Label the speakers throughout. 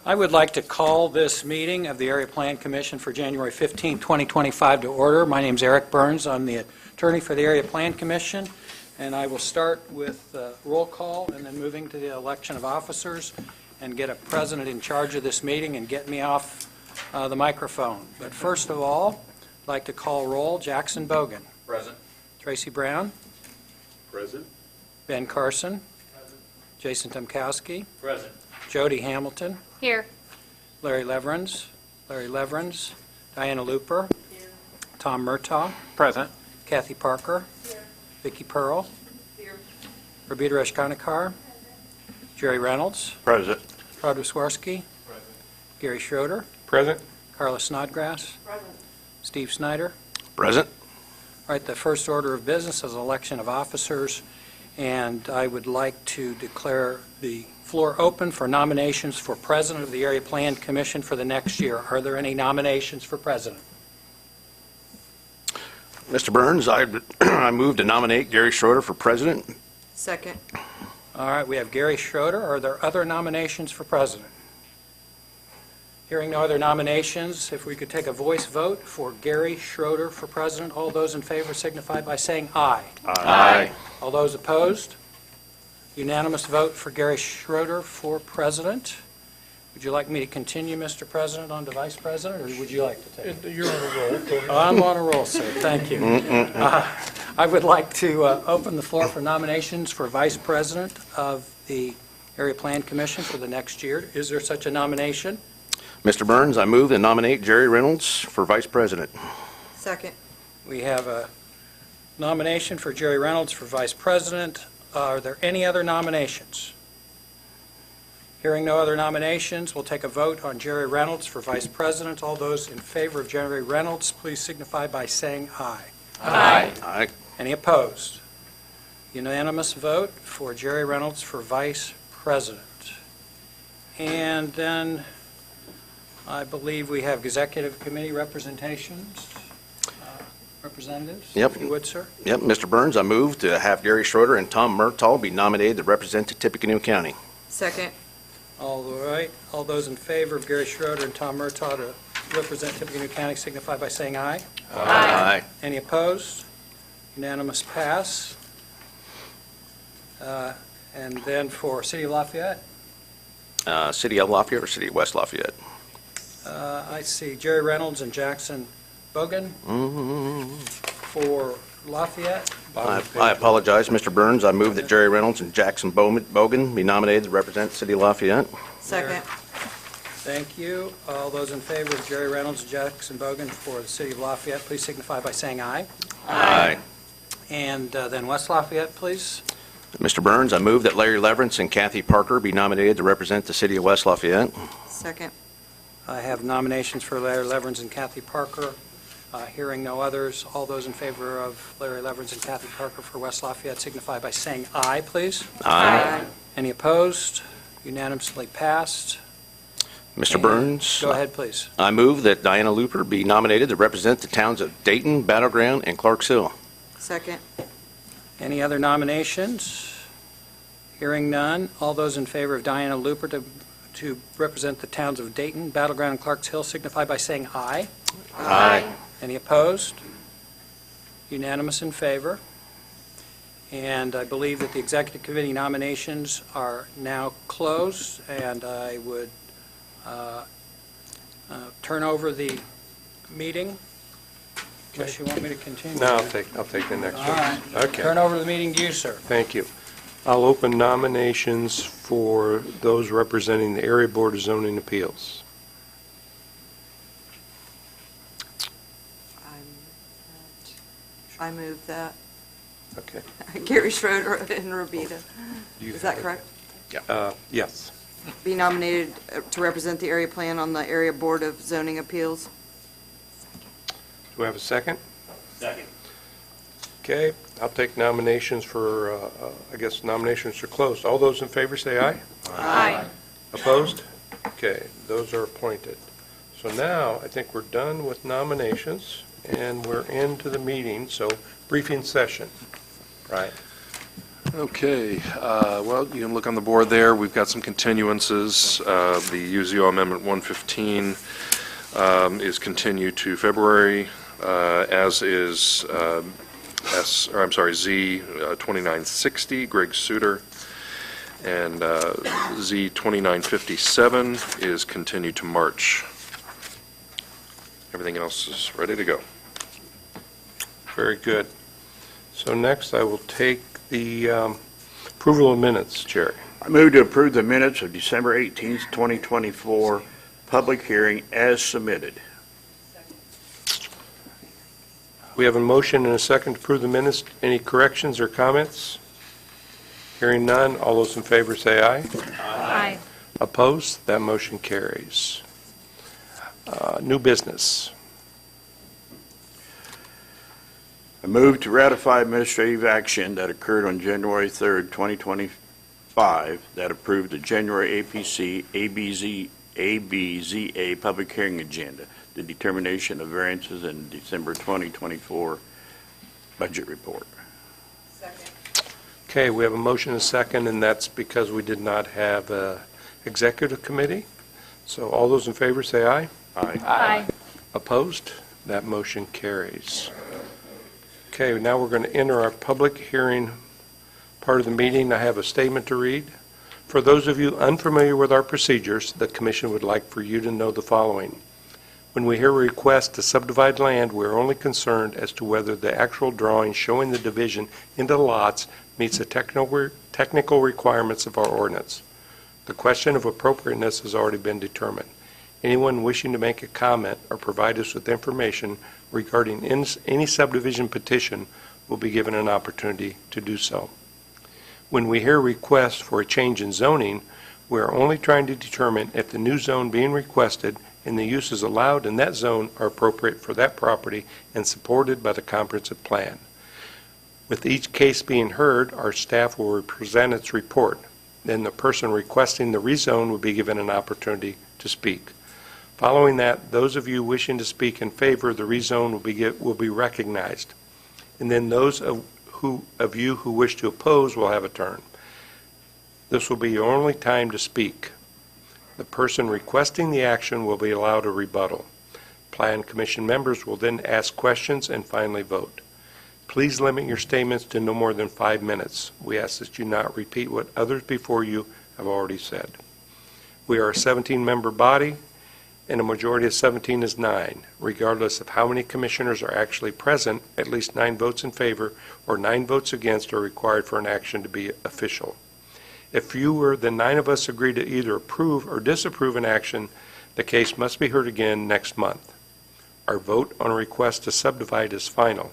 Speaker 1: I would like to call this meeting of the Area Plan Commission for January 15, 2025 to order. My name is Eric Burns. I'm the attorney for the Area Plan Commission, and I will start with roll call and then moving to the election of officers and get a president in charge of this meeting and get me off the microphone. But first of all, I'd like to call roll. Jackson Bogan.
Speaker 2: Present.
Speaker 1: Tracy Brown.
Speaker 2: Present.
Speaker 1: Ben Carson.
Speaker 2: Present.
Speaker 1: Jason Tomkowski.
Speaker 2: Present.
Speaker 1: Jody Hamilton.
Speaker 3: Here.
Speaker 1: Larry Leverins. Diana Looper.
Speaker 3: Here.
Speaker 1: Tom Murtaugh.
Speaker 2: Present.
Speaker 1: Kathy Parker.
Speaker 3: Here.
Speaker 1: Vicki Pearl.
Speaker 3: Here.
Speaker 1: Rabita Reshkanikar. Jerry Reynolds.
Speaker 2: Present.
Speaker 1: Rod Wisworski.
Speaker 2: Present.
Speaker 1: Gary Schroeder.
Speaker 2: Present.
Speaker 1: Carla Snodgrass.
Speaker 3: Present.
Speaker 1: Steve Snyder.
Speaker 2: Present.
Speaker 1: All right, the first order of business is election of officers, and I would like to declare the floor open for nominations for president of the Area Plan Commission for the next year. Are there any nominations for president?
Speaker 4: Mr. Burns, I move to nominate Gary Schroeder for president.
Speaker 3: Second.
Speaker 1: All right, we have Gary Schroeder. Are there other nominations for president? Hearing no other nominations, if we could take a voice vote for Gary Schroeder for president. All those in favor signify by saying aye.
Speaker 4: Aye.
Speaker 1: All those opposed? Unanimous vote for Gary Schroeder for president. Would you like me to continue, Mr. President, on to vice president, or would you like to take it?
Speaker 2: You're on a roll. Go ahead.
Speaker 1: I'm on a roll, sir. Thank you. I would like to open the floor for nominations for vice president of the Area Plan Commission for the next year. Is there such a nomination?
Speaker 4: Mr. Burns, I move to nominate Jerry Reynolds for vice president.
Speaker 3: Second.
Speaker 1: We have a nomination for Jerry Reynolds for vice president. Are there any other nominations? Hearing no other nominations, we'll take a vote on Jerry Reynolds for vice president. All those in favor of Jerry Reynolds, please signify by saying aye.
Speaker 3: Aye.
Speaker 4: Aye.
Speaker 1: Any opposed? Unanimous vote for Jerry Reynolds for vice president. And then I believe we have executive committee representations. Representatives?
Speaker 4: Yep.
Speaker 1: If you would, sir.
Speaker 4: Yep, Mr. Burns, I move to have Gary Schroeder and Tom Murtaugh be nominated to represent the Tippecanoe County.
Speaker 3: Second.
Speaker 1: All right. All those in favor of Gary Schroeder and Tom Murtaugh to represent Tippecanoe County signify by saying aye.
Speaker 3: Aye.
Speaker 1: Any opposed? Unanimous pass. And then for City of Lafayette,
Speaker 4: City of Lafayette or City of West Lafayette?
Speaker 1: I see Jerry Reynolds and Jackson Bogan for Lafayette.
Speaker 4: I apologize, Mr. Burns. I move that Jerry Reynolds and Jackson Bogan be nominated to represent the City of Lafayette.
Speaker 3: Second.
Speaker 1: Thank you. All those in favor of Jerry Reynolds and Jackson Bogan for the City of Lafayette, please signify by saying aye.
Speaker 4: Aye.
Speaker 1: And then West Lafayette, please.
Speaker 4: Mr. Burns, I move that Larry Leverins and Kathy Parker be nominated to represent the City of West Lafayette.
Speaker 3: Second.
Speaker 1: I have nominations for Larry Leverins and Kathy Parker. Hearing no others, all those in favor of Larry Leverins and Kathy Parker for West Lafayette signify by saying aye, please.
Speaker 3: Aye.
Speaker 1: Any opposed? Unanimously passed.
Speaker 4: Mr. Burns?
Speaker 1: Go ahead, please.
Speaker 4: I move that Diana Looper be nominated to represent the towns of Dayton, Battle Ground, and Clarks Hill.
Speaker 3: Second.
Speaker 1: Any other nominations? Hearing none, all those in favor of Diana Looper to represent the towns of Dayton, Battle Ground, and Clarks Hill signify by saying aye.
Speaker 4: Aye.
Speaker 1: Any opposed? Unanimous in favor. And I believe that the Executive Committee nominations are now closed, and I would turn over the meeting. Unless you want me to continue.
Speaker 2: No, I'll take the next
Speaker 1: All right.
Speaker 2: one. Okay.
Speaker 1: Turn over the meeting to you, sir.
Speaker 2: Thank you. I'll open nominations for those representing the Area Board of Zoning Appeals.
Speaker 3: I move that.
Speaker 2: Okay.
Speaker 3: Gary Schroeder and Rabita. Is that correct?
Speaker 2: Yes.
Speaker 3: Be nominated to represent the area plan on the Area Board of Zoning Appeals.
Speaker 2: Do we have a second?
Speaker 5: Second.
Speaker 2: Okay. I'll take nominations for, I guess nominations are closed. All those in favor say aye.
Speaker 3: Aye.
Speaker 2: Opposed? Okay, those are appointed. So now, I think we're done with nominations, and we're into the meeting, so briefing session. Right.
Speaker 5: Okay, well, you can look on the board there. We've got some continuances. The UZO Amendment 115 is continued to February, as is Z 2960, Greg Suter, and Z 2957 is continued to March. Everything else is ready to go.
Speaker 2: Very good. So next, I will take the approval of minutes, Jerry.
Speaker 6: I move to approve the minutes of December 18th, 2024, public hearing as submitted.
Speaker 2: We have a motion and a second to approve the minutes. Any corrections or comments? Hearing none, all those in favor say aye.
Speaker 7: Aye.
Speaker 2: Opposed? That motion carries. New business.
Speaker 6: I move to ratify administrative action that occurred on January 3rd, 2025, that approved the January APC ABZA public hearing agenda, the determination of variances in December 2024 budget report.
Speaker 2: Okay, we have a motion and a second, and that's because we did not have an executive committee. So all those in favor say aye.
Speaker 6: Aye.
Speaker 7: Aye.
Speaker 2: Opposed? That motion carries. Okay, now we're going to enter our public hearing part of the meeting. I have a statement to read. For those of you unfamiliar with our procedures, the Commission would like for you to know the following. When we hear a request to subdivide land, we are only concerned as to whether the actual drawing showing the division into lots meets the technical requirements of our ordinance. The question of appropriateness has already been determined. Anyone wishing to make a comment or provide us with information regarding any subdivision petition will be given an opportunity to do so. When we hear requests for a change in zoning, we are only trying to determine if the new zone being requested and the uses allowed in that zone are appropriate for that property and supported by the comprehensive plan. With each case being heard, our staff will present its report. Then the person requesting the rezone will be given an opportunity to speak. Following that, those of you wishing to speak in favor of the rezone will be recognized. And then those of you who wish to oppose will have a turn. This will be your only time to speak. The person requesting the action will be allowed a rebuttal. Plan Commission members will then ask questions and finally vote. Please limit your statements to no more than 5 minutes. We ask that you not repeat what others before you have already said. We are a 17-member body, and a majority of 17 is 9. Regardless of how many commissioners are actually present, at least 9 votes in favor or 9 votes against are required for an action to be official. If fewer than 9 of us agree to either approve or disapprove an action, the case must be heard again next month. Our vote on a request to subdivide is final.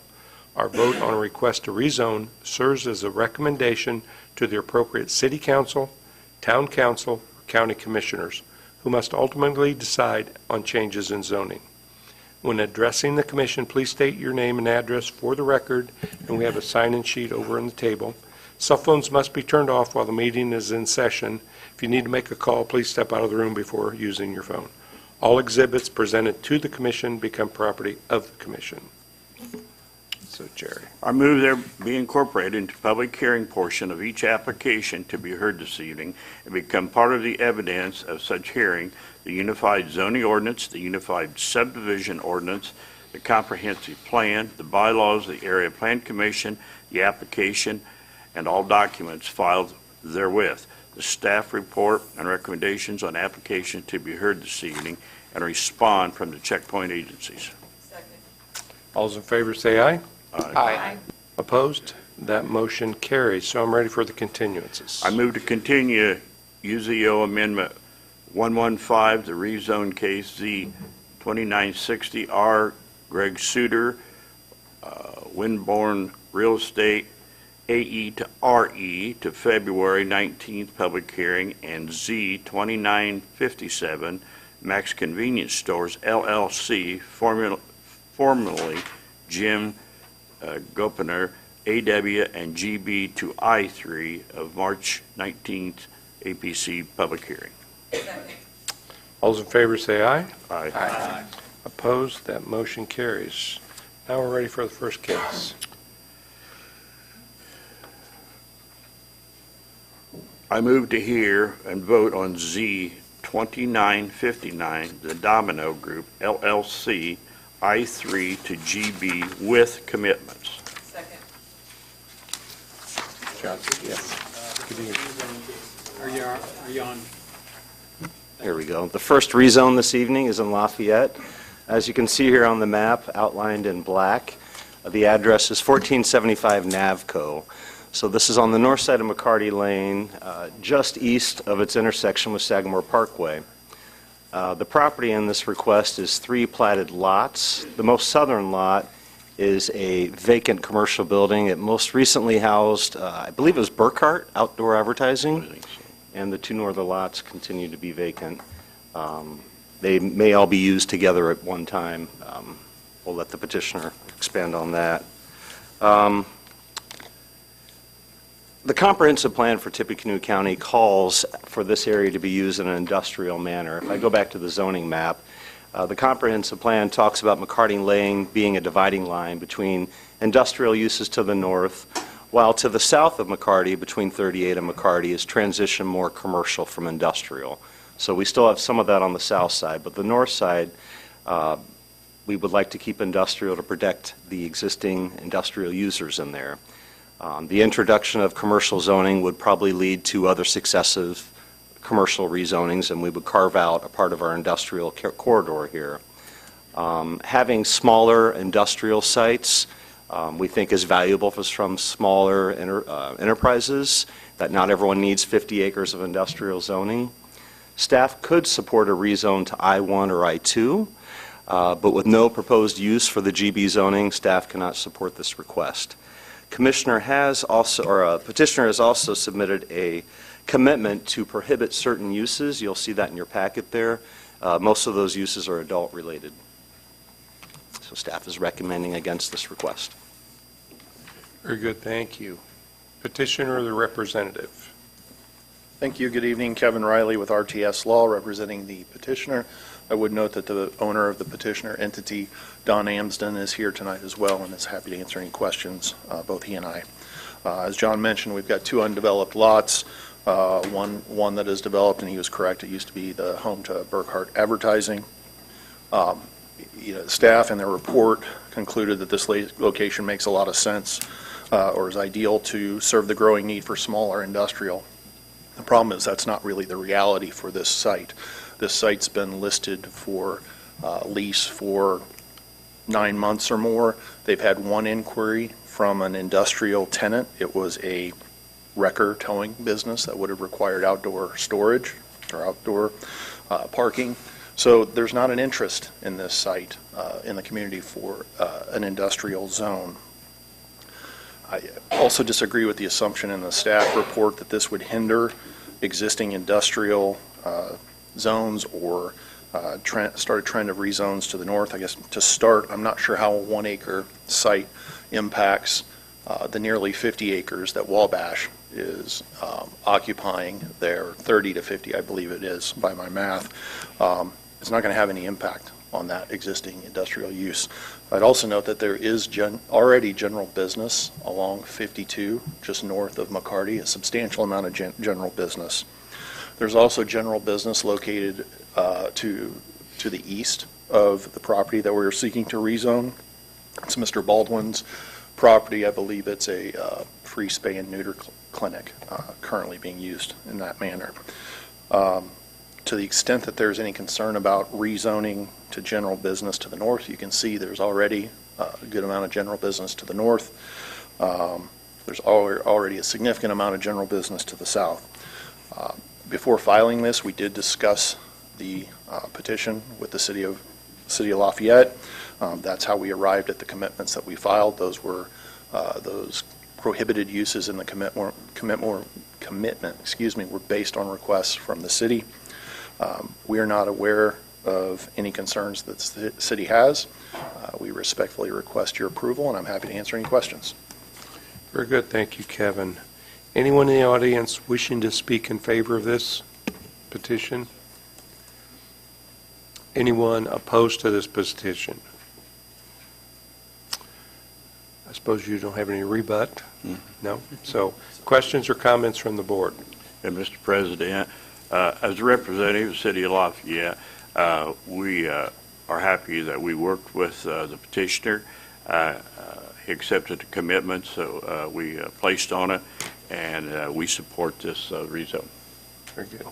Speaker 2: Our vote on a request to rezone serves as a recommendation to the appropriate city council, town council, or county commissioners, who must ultimately decide on changes in zoning. When addressing the commission, please state your name and address for the record, and we have a sign-in sheet over on the table. Cell phones must be turned off while the meeting is in session. If you need to make a call, please step out of the room before using your phone. All exhibits presented to the commission become property of the commission. So, Jerry.
Speaker 6: I move there be incorporated into public hearing portion of each application to be heard this evening and become part of the evidence of such hearing, the Unified Zoning Ordinance, the Unified Subdivision Ordinance, the Comprehensive Plan, the bylaws of the Area Plan Commission, the application, and all documents filed therewith, the staff report and recommendations on application to be heard this evening, and respond from the checkpoint agencies.
Speaker 2: All those in favor say aye.
Speaker 7: Aye.
Speaker 2: Opposed? That motion carries. So I'm ready for the continuances.
Speaker 6: I move to continue UZO Amendment 115, the rezone case Z 2960R, Greg Suter, Winborn Real Estate, AE to RE to February 19th public hearing, and Z 2957, Max Convenience Stores, LLC, formerly Jim Gopener, AW and GB to I3 of March 19th APC public hearing.
Speaker 2: All those in favor say aye.
Speaker 6: Aye.
Speaker 2: Opposed? That motion carries. Now, Now we're ready for the first case.
Speaker 6: I move to hear and vote on Z 2959, the Domino Group LLC, I3 to GB with commitments.
Speaker 1: Are you on?
Speaker 4: Here we go. The first rezone this evening is in Lafayette. As you can see here on the map, outlined in black, the address is 1475 Navco. So this is on the north side of McCarty Lane, just east of its intersection with Sagamore Parkway. The property in this request is 3 platted lots. The most southern lot is a vacant commercial building. It most recently housed, I believe it was Burkhart Outdoor Advertising, and the 2 northern lots continue to be vacant. They may all be used together at one time. We'll let the petitioner expand on that. The comprehensive plan for Tippecanoe County calls for this area to be used in an industrial manner. If I go back to the zoning map, the comprehensive plan talks about McCarty Lane being a dividing line between industrial uses to the north, while to the south of McCarty, between 38 and McCarty, is transition more commercial from industrial. So we still have some of that on the south side, but the north side, we would like to keep industrial to protect the existing industrial users in there. The introduction of commercial zoning would probably lead to other successive commercial rezonings, and we would carve out a part of our industrial corridor here. Having smaller industrial sites we think is valuable from smaller enterprises, that not everyone needs 50 acres of industrial zoning. Staff could support a rezone to I-1 or I-2, but with no proposed use for the GB zoning, staff cannot support this request. Petitioner has also submitted a commitment to prohibit certain uses. You'll see that in your packet there. Most of those uses are adult-related. So staff is recommending against this request.
Speaker 2: Very good, thank you. Petitioner or the representative?
Speaker 8: Thank you. Good evening. Kevin Riley with RTS Law, representing the petitioner. I would note that the owner of the petitioner entity, Don Amsden, is here tonight as well and is happy to answer any questions, both he and I. As John mentioned, we've got 2 undeveloped lots, one that is developed, and he was correct, it used to be the home to Burkhart Advertising. Staff in their report concluded that this location makes a lot of sense or is ideal to serve the growing need for smaller industrial. The problem is that's not really the reality for this site. This site's been listed for lease for 9 months or more. They've had 1 inquiry from an industrial tenant. It was a wrecker towing business that would have required outdoor storage or outdoor parking. So there's not an interest in this site in the community for an industrial zone. I also disagree with the assumption in the staff report that this would hinder existing industrial zones or start a trend of rezones to the north. I guess to start, I'm not sure how a 1-acre site impacts the nearly 50 acres that Wabash is occupying there, 30 to 50, I believe it is, by my math. It's not going to have any impact on that existing industrial use. I'd also note that there is already general business along 52, just north of McCarty, a substantial amount of general business. There's also general business located to the east of the property that we're seeking to rezone. It's Mr. Baldwin's property. I believe it's a free spay and neuter clinic currently being used in that manner. To the extent that there's any concern about rezoning to general business to the north, you can see there's already a good amount of general business to the north. There's already a significant amount of general business to the south. Before filing this, we did discuss the petition with the City of Lafayette. That's how we arrived at the commitments that we filed. Those were those prohibited uses in the commitment, were based on requests from the city. We are not aware of any concerns that the city has. We respectfully request your approval, and I'm happy to answer any questions.
Speaker 2: Very good, thank you, Kevin. Anyone in the audience wishing to speak in favor of this petition? Anyone opposed to this petition? I suppose you don't have any rebut? No? So questions or comments from the board?
Speaker 6: And Mr. President, as a representative of the City of Lafayette, we are happy that we worked with the petitioner. He accepted the commitment, so we placed on it, and we support this rezone.
Speaker 2: Very good.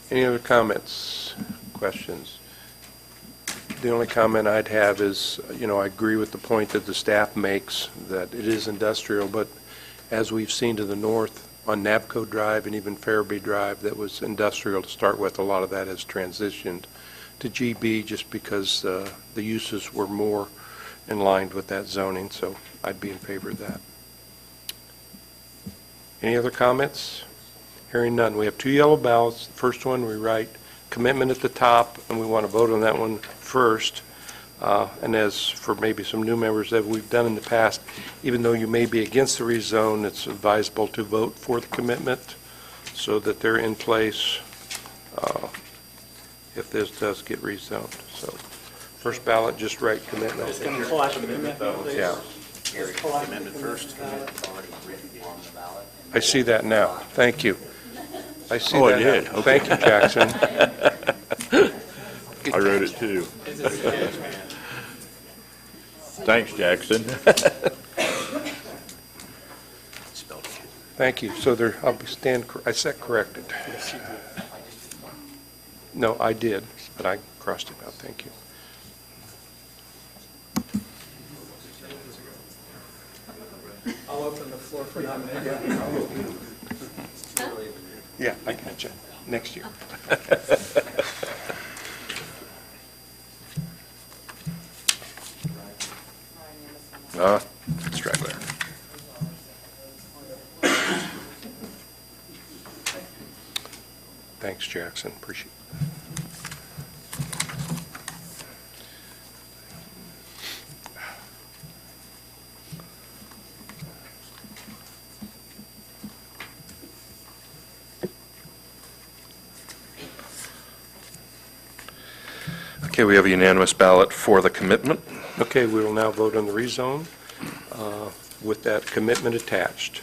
Speaker 2: Any other comments, questions? The only comment I'd have is, I agree with the point that the staff makes that it is industrial, but as we've seen to the north on Nabco Drive and even Farabee Drive, that was industrial to start with. A lot of that has transitioned to GB just because the uses were more in line with that zoning, so I'd be in favor of that. Any other comments? Hearing none. We have 2 yellow ballots. The first one, we write commitment at the top, and we want to vote on that one first. And as for maybe some new members that we've done in the past, even though you may be against the rezone, it's advisable to vote for the commitment so that they're in place if this does get rezoned. So first ballot, just write commitment. Yeah. I see that now. Thank you. I see
Speaker 6: Oh,
Speaker 2: that
Speaker 6: I did.
Speaker 2: now.
Speaker 6: Okay.
Speaker 2: Thank you, Jackson.
Speaker 6: I wrote it too. Thanks, Jackson.
Speaker 2: Thank you. So there, I said corrected. No, I did, but I crossed it out. Thank you.
Speaker 1: I'll open the floor for nominations.
Speaker 2: Yeah, I got you. Next year.
Speaker 5: Straggler.
Speaker 2: Thanks, Jackson. Appreciate it.
Speaker 5: Okay, we have a unanimous ballot for the commitment.
Speaker 2: Okay, we will now vote on the rezone with that commitment attached.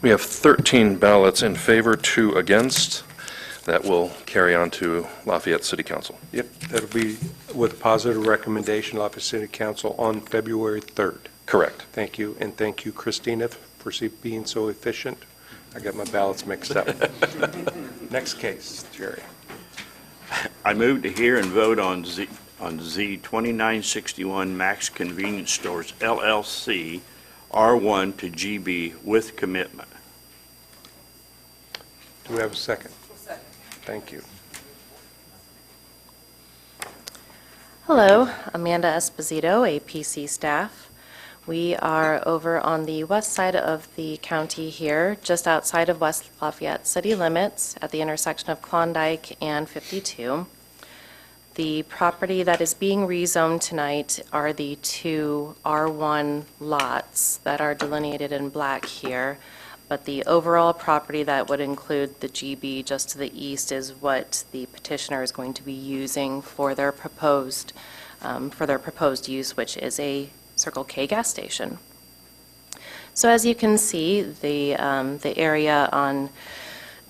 Speaker 5: We have 13 ballots in favor, 2 against. That will carry on to Lafayette City Council.
Speaker 2: Yep, that'll be with positive recommendation, Lafayette City Council on February 3rd.
Speaker 5: Correct.
Speaker 2: Thank you, and thank you, Christina, for being so efficient. I got my ballots mixed up. Next case, Jerry.
Speaker 6: I move to hear and vote on Z 2961 Max Convenience Stores LLC, R1 to GB with commitment.
Speaker 2: Do we have a second? Thank you.
Speaker 7: Hello, Amanda Esposito, APC staff. We are over on the west side of the county here, just outside of West Lafayette city limits at the intersection of Klondike and 52. The property that is being rezoned tonight are the 2 R1 lots that are delineated in black here, but the overall property that would include the GB just to the east is what the petitioner is going to be using for their proposed use, which is a Circle K gas station. So as you can see, the area on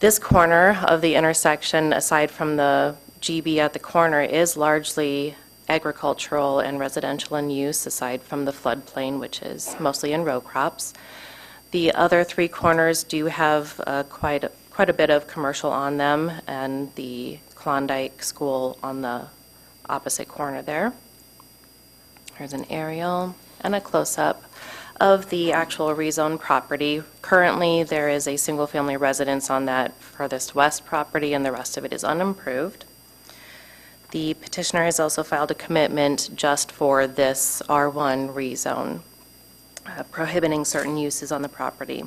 Speaker 7: this corner of the intersection, aside from the GB at the corner, is largely agricultural and residential in use, aside from the floodplain, which is mostly in row crops. The other 3 corners do have quite a bit of commercial on them, and the Klondike School on opposite corner there. Here's an aerial and a close-up of the actual rezoned property. Currently, there is a single-family residence on that furthest west property, and the rest of it is unimproved. The petitioner has also filed a commitment just for this R1 rezone, prohibiting certain uses on the property.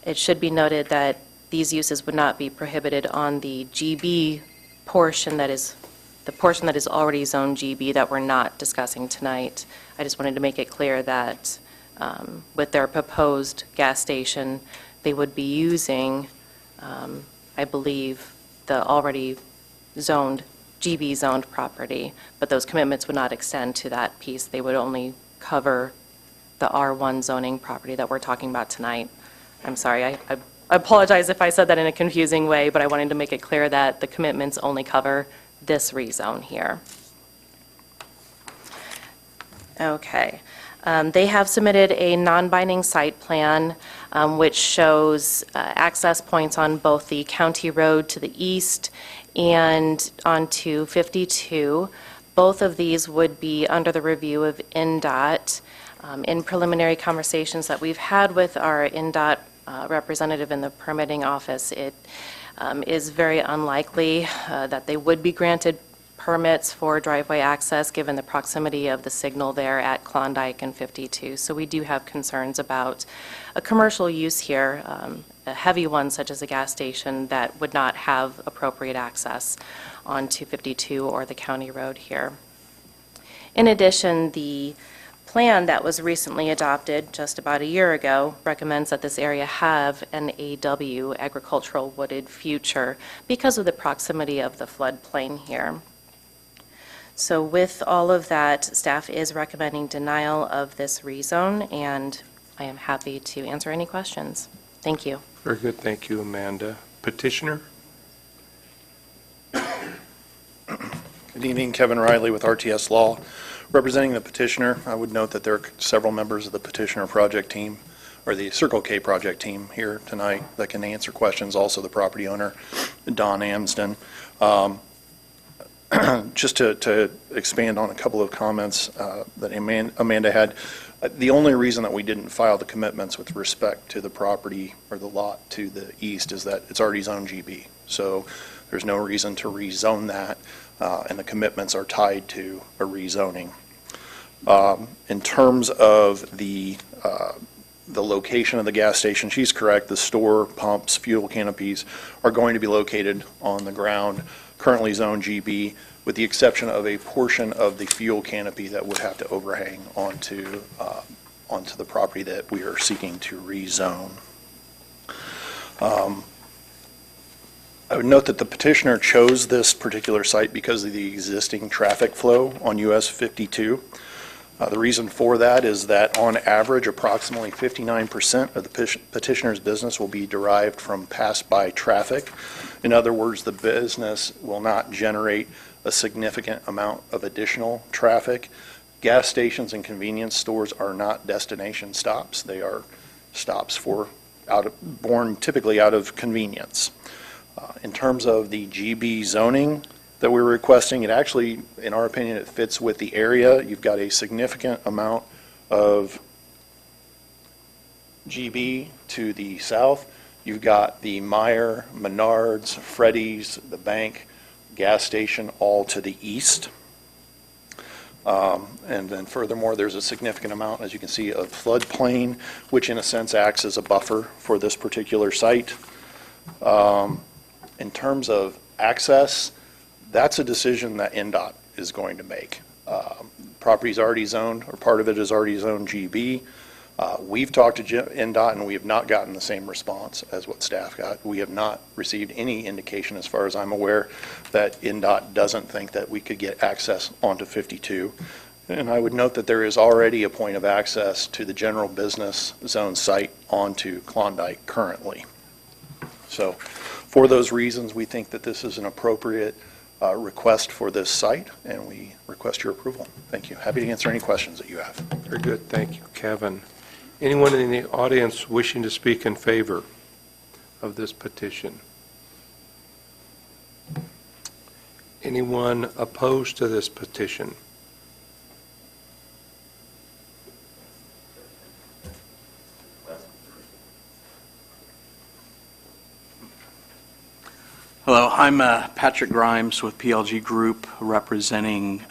Speaker 7: It should be noted that these uses would not be prohibited on the GB portion that is already zoned GB that we're not discussing tonight. I just wanted to make it clear that with their proposed gas station, they would be using, I believe, the already zoned, GB zoned property, but those commitments would not extend to that piece. They would only cover the R1 zoning property that we're talking about tonight. I'm sorry, I apologize if I said that in a confusing way, but I wanted to make it clear that the commitments only cover this rezone here. Okay. They have submitted a non-binding site plan which shows access points on both the county road to the east and onto 52. Both of these would be under the review of NDOT. In preliminary conversations that we've had with our NDOT representative in the permitting office, it is very unlikely that they would be granted permits for driveway access given the proximity of the signal there at Klondike and 52. So we do have concerns about a commercial use here, a heavy one such as a gas station that would not have appropriate access onto 52 or the county road here. In addition, the plan that was recently adopted just about a year ago recommends that this area have an AW, agricultural wooded future, because of the proximity of the floodplain here. So with all of that, staff is recommending denial of this rezone, and I am happy to answer any questions. Thank you.
Speaker 2: Very good. Thank you, Amanda. Petitioner?
Speaker 8: Good evening, Kevin Riley with RTS Law. Representing the petitioner, I would note that there are several members of the petitioner project team, or the Circle K project team here tonight that can answer questions, also the property owner, Don Amsden. Just to expand on a couple of comments that Amanda had, the only reason that we didn't file the commitments with respect to the property or the lot to the east is that it's already zoned GB. So there's no reason to rezone that, and the commitments are tied to a rezoning. In terms of the location of the gas station, she's correct. The store, pumps, fuel canopies are going to be located on the ground, currently zoned GB, with the exception of a portion of the fuel canopy that would have to overhang onto the property that we are seeking to rezone. I would note that the petitioner chose this particular site because of the existing traffic flow on US 52. The reason for that is that on average, approximately 59% of the petitioner's business will be derived from pass-by traffic. In other words, the business will not generate a significant amount of additional traffic. Gas stations and convenience stores are not destination stops. They are stops born typically out of convenience. In terms of the GB zoning that we're requesting, it actually, in our opinion, it fits with the area. You've got a significant amount of GB to the south. You've got the Meijer, Menards, Freddy's, the bank, gas station all to the east. And then furthermore, there's a significant amount, as you can see, of floodplain, which in a sense acts as a buffer for this particular site. In terms of access, that's a decision that NDOT is going to make. Property's already zoned, or part of it is already zoned GB. We've talked to NDOT, and we have not gotten the same response as what staff got. We have not received any indication, as far as I'm aware, that NDOT doesn't think that we could get access onto 52. And I would note that there is already a point of access to the general business zone site onto Klondike currently. So for those reasons, we think that this is an appropriate request for this site, and we request your approval. Thank you. Happy to answer any questions that you have.
Speaker 2: Very good. Thank you, Kevin. Anyone in the audience wishing to speak in favor of this petition? Anyone opposed to this petition?
Speaker 9: Hello, I'm Patrick Grimes with PLG Group, representing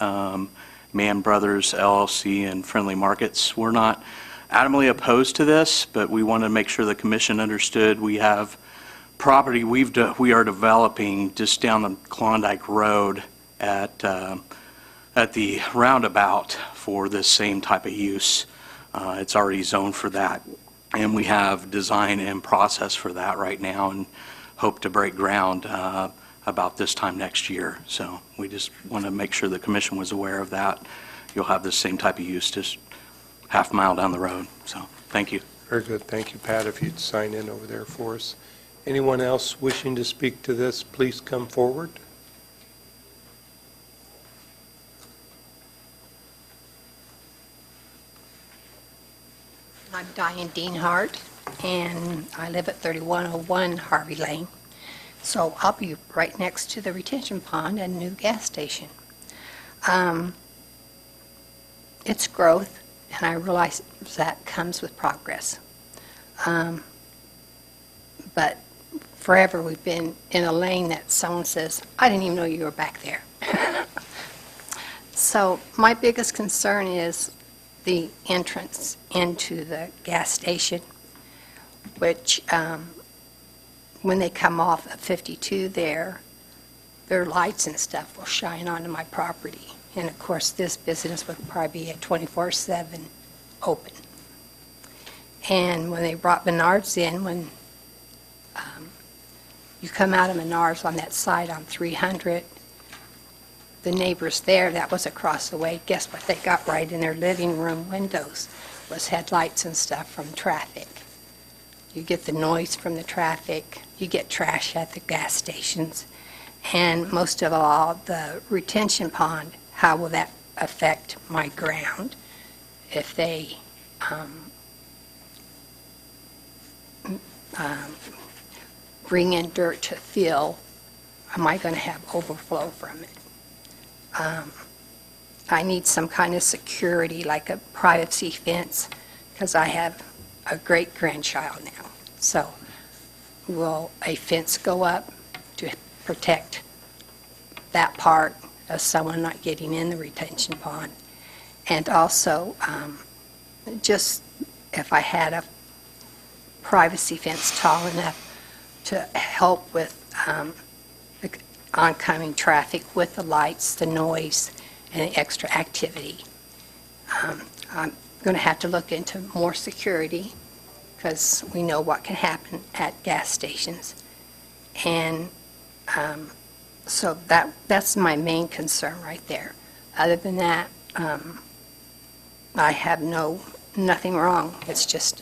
Speaker 9: Mann Brothers LLC and Friendly Markets. We're not adamantly opposed to this, but we want to make sure the commission understood we have property we are developing just down the Klondike Road at the roundabout for this same type of use. It's already zoned for that, and we have design and process for that right now, and hope to break ground about this time next year. So we just want to make sure the commission was aware of that. You'll have the same type of use just half a mile down the road. So thank you.
Speaker 2: Very good. Thank you, Pat. If you'd sign in over there for us. Anyone else wishing to speak to this, please come forward.
Speaker 10: I'm Diane Deanhart, and I live at 3101 Harvey Lane. So I'll be right next to the retention pond and new gas station. It's growth, and I realize that comes with progress. But forever we've been in a lane that someone says, I didn't even know you were back there. So my biggest concern is the entrance into the gas station, which when they come off of 52 there, their lights and stuff will shine onto my property. And of course, this business would probably be at 24/7 open. And when they brought Menards in, when you come out of Menards on that side on 300, the neighbors there, that was across the way, guess what they got right in their living room windows was headlights and stuff from traffic. You get the noise from the traffic, you get trash at the gas stations, and most of all, the retention pond, how will that affect my ground if they bring in dirt to fill? Am I going to have overflow from it? I need some kind of security, like a privacy fence, because I have a great-grandchild now. So will a fence go up to protect that part of someone not getting in the retention pond? And also, just if I had a privacy fence tall enough to help with the oncoming traffic with the lights, the noise, and the extra activity. I'm going to have to look into more security because we know what can happen at gas stations. And so that's my main concern right there. Other than that, I have nothing wrong. It's just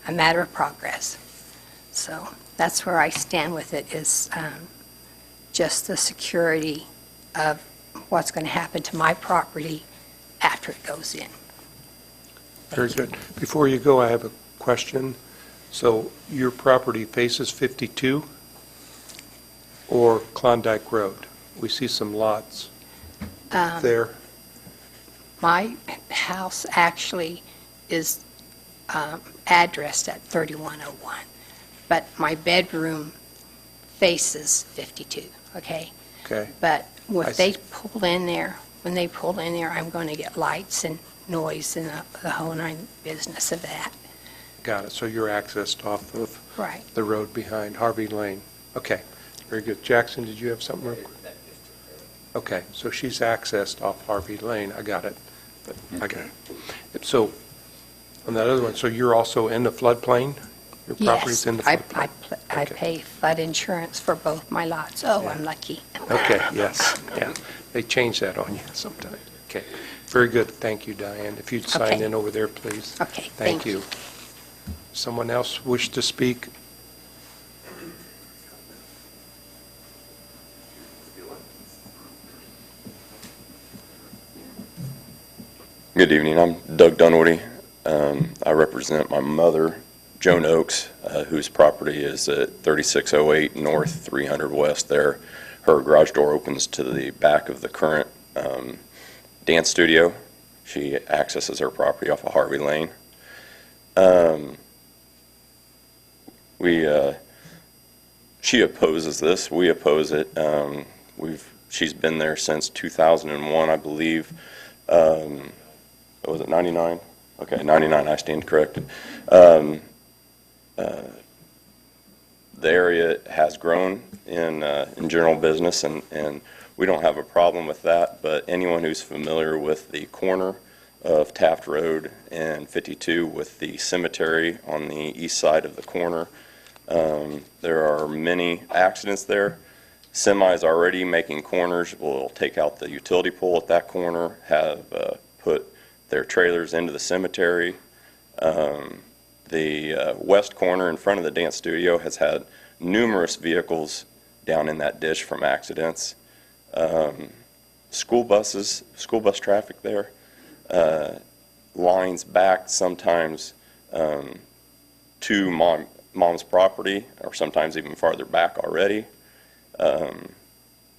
Speaker 10: a matter of progress. So that's where I stand with it, is just the security of what's going to happen to my property after it goes in.
Speaker 2: Very good. Before you go, I have a question. So your property faces 52 or Klondike Road? We see some lots there.
Speaker 10: My house actually is addressed at 3101, but my bedroom faces 52, okay?
Speaker 2: Okay.
Speaker 10: But
Speaker 2: I
Speaker 10: if they pull in there, when they pull in there, I'm going to get lights and noise and the whole nine business of that.
Speaker 2: Got it. So you're accessed off of
Speaker 10: Right.
Speaker 2: the road behind Harvey Lane. Okay. Very good. Jackson, did you have something real quick? Okay. So she's accessed off Harvey Lane. I got it. I got it. So on that other one, so you're also in the floodplain? Your property's
Speaker 10: Yes,
Speaker 2: in the floodplain?
Speaker 10: I
Speaker 2: Okay.
Speaker 10: pay flood insurance for both my lots. Oh,
Speaker 2: Yeah.
Speaker 10: I'm lucky.
Speaker 2: Okay, yes, yeah. They change that on you sometimes. Okay, very good. Thank you, Diane. If you'd sign
Speaker 10: Okay.
Speaker 2: in over there, please.
Speaker 10: Okay,
Speaker 2: Thank you. Someone else wish to speak?
Speaker 11: Good evening. I'm Doug Dunwoody. I represent my mother, Joan Oakes, whose property is at 3608 North, 300 West there. her garage door opens to the back of the current dance studio. She accesses her property off of Harvey Lane. She opposes this. We oppose it. She's been there since 2001, I believe. Was it 99? Okay, 99, I stand corrected. The area has grown in general business, and we don't have a problem with that, but anyone who's familiar with the corner of Taft Road and 52 with the cemetery on the east side of the corner, there are many accidents there. Semis already making corners will take out the utility pole at that corner, have put their trailers into the cemetery. The west corner in front of the dance studio has had numerous vehicles down in that ditch from accidents. School bus traffic there, lines back sometimes to mom's property, or sometimes even farther back already.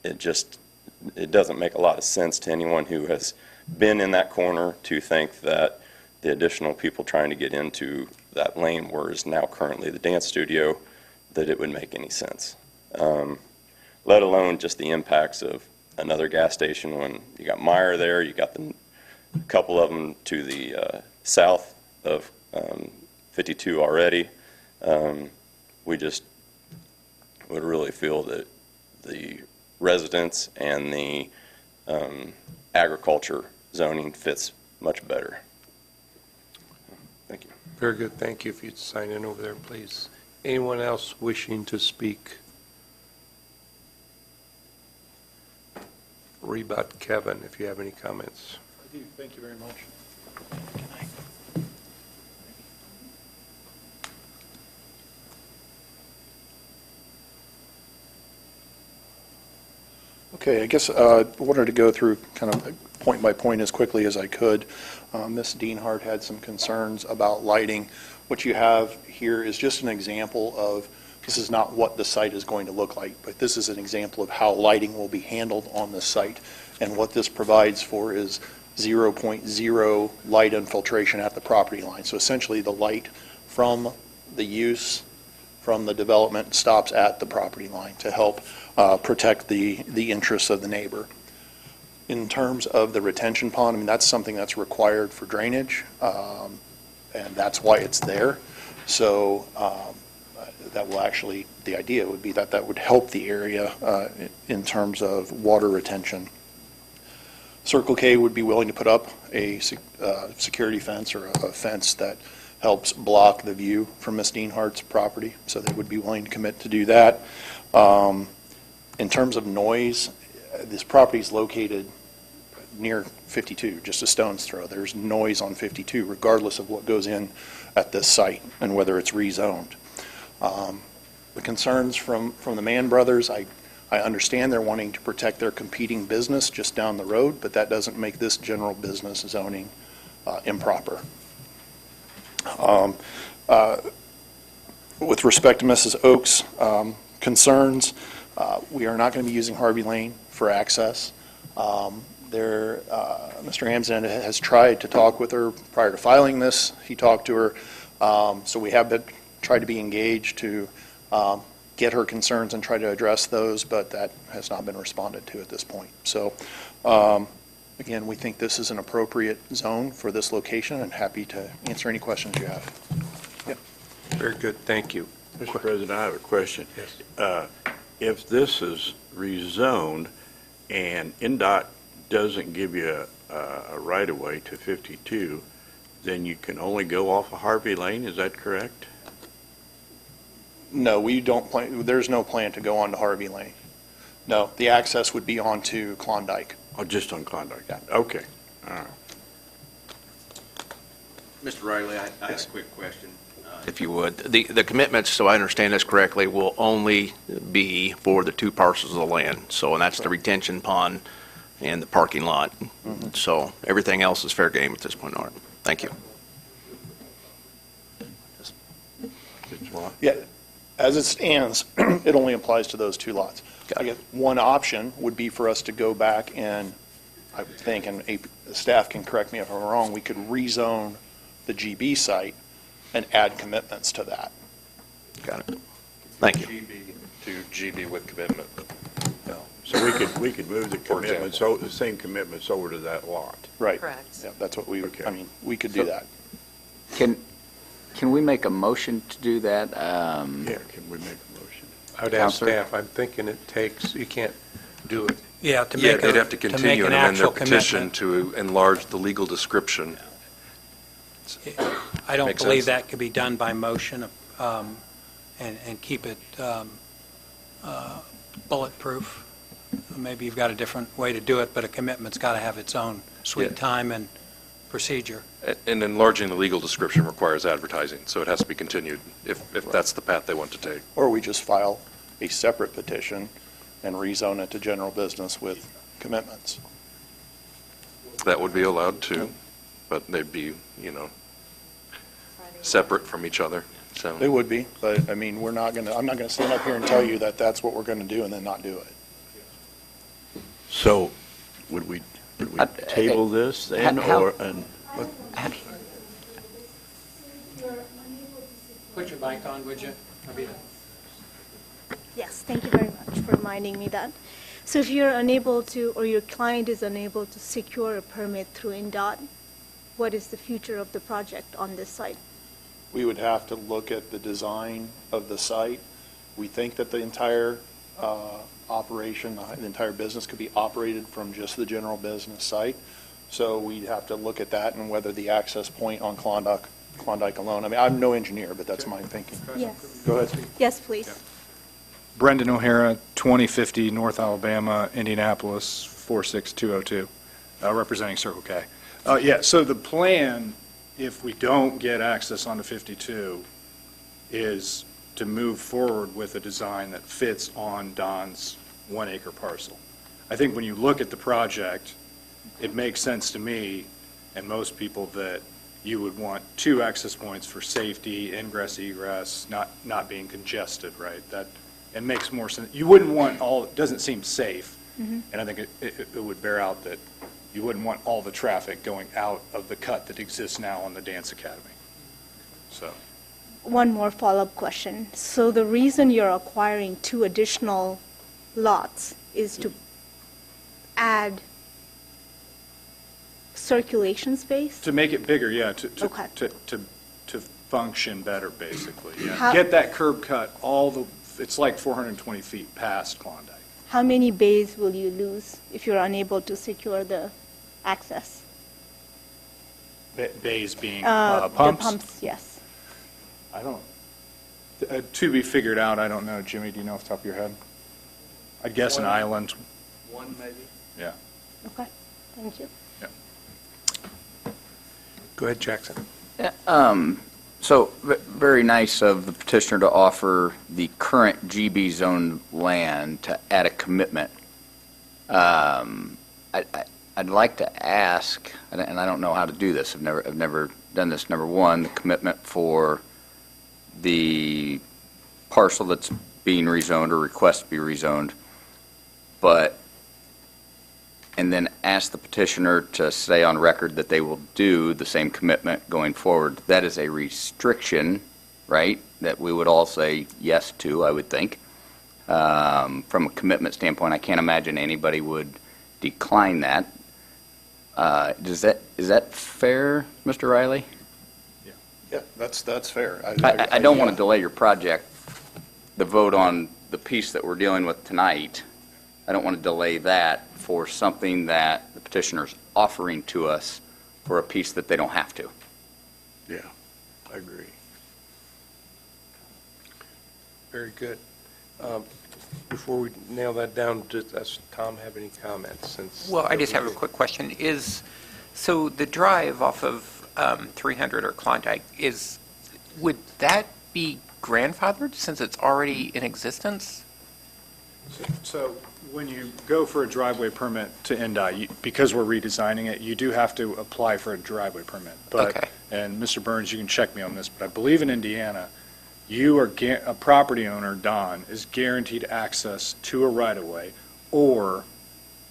Speaker 11: It doesn't make a lot of sense to anyone who has been in that corner to think that the additional people trying to get into that lane where is now currently the dance studio, that it would make any sense. Let alone just the impacts of another gas station when you got Meyer there, you got a couple of them to the south of 52 already. We just would really feel that the residents and the agriculture zoning fits much better. Thank you.
Speaker 2: Very good, thank you. If you'd sign in over there, please. Anyone else wishing to speak? Rebut Kevin, if you have any comments.
Speaker 8: I do. Thank you very much. Okay, I guess I wanted to go through kind of point by point as quickly as I could. Ms. Deanhart had some concerns about lighting. What you have here is just an example of, this is not what the site is going to look like, but this is an example of how lighting will be handled on the site. And what this provides for is 0.0 light infiltration at the property line. So essentially the light from the use, from the development, stops at the property line to help protect the interests of the neighbor. In terms of the retention pond, I mean, that's something that's required for drainage, and that's why it's there. So that will actually, the idea would be that that would help the area in terms of water retention. Circle K would be willing to put up a security fence or a fence that helps block the view from Ms. Deanhart's property, so they would be willing to commit to do that. In terms of noise, this property is located near 52, just a stone's throw. There's noise on 52 regardless of what goes in at this site and whether it's rezoned. The concerns from the Mann brothers, I understand they're wanting to protect their competing business just down the road, but that doesn't make this general business zoning improper. With respect to Mrs. Oak's concerns, we are not going to be using Harvey Lane for access. Mr. Hamzan has tried to talk with her prior to filing this. He talked to her, so we have tried to be engaged to get her concerns and try to address those, but that has not been responded to at this point. So again, we think this is an appropriate zone for this location, and happy to answer any questions you have. Yep.
Speaker 2: Very good, thank you.
Speaker 6: Mr. President, I have a question.
Speaker 2: Yes.
Speaker 6: If this is rezoned and NDOT doesn't give you a right-of-way to 52, then you can only go off of Harvey Lane, is that correct?
Speaker 8: No, we don't plan, there's no plan to go on to Harvey Lane. No, the access would be onto Klondike.
Speaker 6: Oh, just on Klondike?
Speaker 8: Yeah.
Speaker 6: Okay, all right.
Speaker 12: Mr. Riley, I have a quick question, if you would. The commitments, so I understand this correctly, will only be for the two parcels of the land. So, and that's the retention pond and the parking lot. Mm-hmm. So everything else is fair game at this point. All right. Thank you.
Speaker 8: Yeah, as it stands, it only applies to those two lots. I guess one option would be for us to go back and, I would think, and the staff can correct me if I'm wrong, we could rezone the GB site and add commitments to that.
Speaker 12: Got it. Thank you.
Speaker 5: GB to GB with commitment.
Speaker 6: So we could move the commitments, the same commitments over to that lot.
Speaker 8: Right.
Speaker 3: Correct.
Speaker 8: Yeah, that's what we,
Speaker 6: Okay.
Speaker 8: I mean, we could do that.
Speaker 13: Can we make a motion to do that?
Speaker 6: Yeah, can we make a motion?
Speaker 2: I would ask
Speaker 13: Counselor?
Speaker 2: staff, I'm thinking it takes, you can't do it.
Speaker 1: Yeah, to
Speaker 5: Yeah,
Speaker 1: make
Speaker 5: they'd
Speaker 1: a-
Speaker 5: have to
Speaker 1: make
Speaker 5: continue
Speaker 1: an
Speaker 5: and amend their
Speaker 1: actual
Speaker 5: petition
Speaker 1: commitment.
Speaker 5: to enlarge the legal description.
Speaker 1: I don't
Speaker 5: Makes
Speaker 1: believe
Speaker 5: sense.
Speaker 1: that could be done by motion and keep it bulletproof. Maybe you've got a different way to do it, but a commitment's got to have its own sweet
Speaker 5: Yeah.
Speaker 1: time and procedure.
Speaker 5: And enlarging the legal description requires advertising, so it has to be continued if that's the path they want to take.
Speaker 8: Or we just file a separate petition and rezone it to general business with commitments.
Speaker 5: That would be allowed too, but they'd be, separate from each other, so.
Speaker 8: They would be, but I mean, I'm not going to stand up here and tell you that that's what we're going to do and then not do it.
Speaker 6: So would we table this then,
Speaker 13: How-
Speaker 6: or,
Speaker 1: Put your mic on, would you?
Speaker 14: Yes, thank you very much for reminding me that. So if you're unable to, or your client is unable to secure a permit through NDOT, what is the future of the project on this site?
Speaker 8: We would have to look at the design of the site. We think that the entire operation, the entire business could be operated from just the general business site. So we'd have to look at that and whether the access point on Klondike alone. I mean, I'm no engineer, but that's my thinking.
Speaker 14: Yes.
Speaker 8: Go ahead.
Speaker 14: Yes, please.
Speaker 15: Brendan O'Hara, 2050 North Alabama, Indianapolis, 46202, representing Circle K. Yeah, so the plan, if we don't get access onto 52, is to move forward with a design that fits on Don's 1-acre parcel. I think when you look at the project, it makes sense to me and most people that you would want 2 access points for safety, ingress, egress, not being congested, right? That it makes more sense. You wouldn't want all, it doesn't seem safe, and I think it would bear out that you wouldn't want all the traffic going out of the cut that exists now on the Dance Academy. So,
Speaker 14: One more follow-up question. So the reason you're acquiring 2 additional lots is to add circulation space?
Speaker 15: to make it bigger, yeah,
Speaker 14: Okay.
Speaker 15: to function better, basically, yeah.
Speaker 14: How-
Speaker 15: Get that curb cut it's like 420 feet past Klondike.
Speaker 14: How many bays will you lose if you're unable to secure the access?
Speaker 15: Bays being
Speaker 14: The
Speaker 15: pumps?
Speaker 14: pumps, yes.
Speaker 15: I don't, to be figured out, I don't know. Jimmy, do you know off the top of your head? I'd guess an island.
Speaker 9: One, maybe?
Speaker 15: Yeah.
Speaker 14: Okay, thank you.
Speaker 2: Go ahead, Jackson.
Speaker 13: So, very nice of the petitioner to offer the current GB zone land to add a commitment. I'd like to ask, and I don't know how to do this, I've never done this. Number one, the commitment for the parcel that's being rezoned or request to be rezoned, and then ask the petitioner to say on record that they will do the same commitment going forward. That is a restriction, right, that we would all say yes to, I would think. From a commitment standpoint, I can't imagine anybody would decline that. Is that fair, Mr. Riley?
Speaker 8: Yeah, that's fair.
Speaker 13: I don't want to delay your project, the vote on the piece that we're dealing with tonight. I don't want to delay that for something that the petitioner's offering to us for a piece that they don't have to.
Speaker 6: yeah, I agree.
Speaker 2: Very good. Before we nail that down, does Tom have any comments?
Speaker 16: Well, I just have a quick question. So the drive off of 300 or Klondike, would that be grandfathered since it's already in existence?
Speaker 15: So when you go for a driveway permit to NDOT, because we're redesigning it, you do have to apply for a driveway permit.
Speaker 16: Okay.
Speaker 15: And Mr. Burns, you can check me on this, but I believe in Indiana, a property owner, Don, is guaranteed access to a right-of-way, or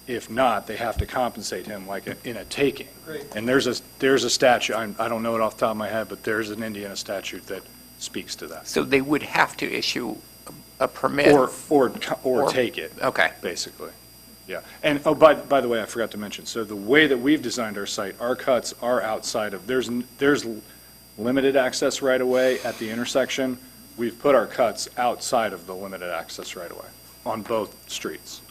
Speaker 15: if not, they have to compensate him like in a taking.
Speaker 1: Great.
Speaker 15: And there's a statute, I don't know it off the top of my head, but there's an Indiana statute that speaks to that.
Speaker 16: So they would have to issue a permit?
Speaker 15: Or take it.
Speaker 16: Okay.
Speaker 15: Basically, yeah. And, oh, by the way, I forgot to mention, so the way that we've designed our site, our cuts are outside of, there's limited access right-of-way at the intersection. We've put our cuts outside of the limited access right-of-way on both streets.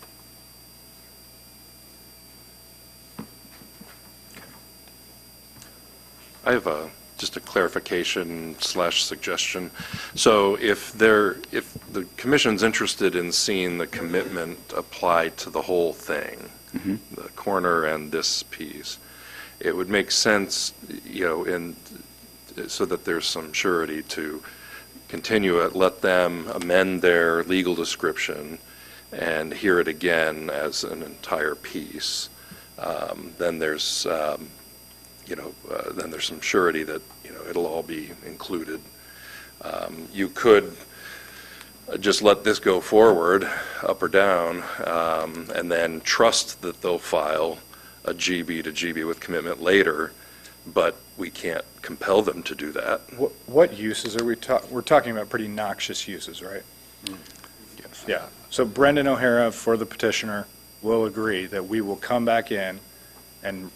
Speaker 5: I have just a clarification / suggestion. So if the commission's interested in seeing the commitment apply to the whole thing, the corner and this piece, it would make sense, so that there's some surety to continue it, let them amend their legal description and hear it again as an entire piece. Then there's then there's some surety that, it'll all be included. You could just let this go forward, up or down, and then trust that they'll file a GB to GB with commitment later, but we can't compel them to do that.
Speaker 15: What uses are we're talking about pretty noxious uses, right?
Speaker 5: Yes.
Speaker 15: Yeah. So Brendan O'Hara, for the petitioner, will agree that we will come back in and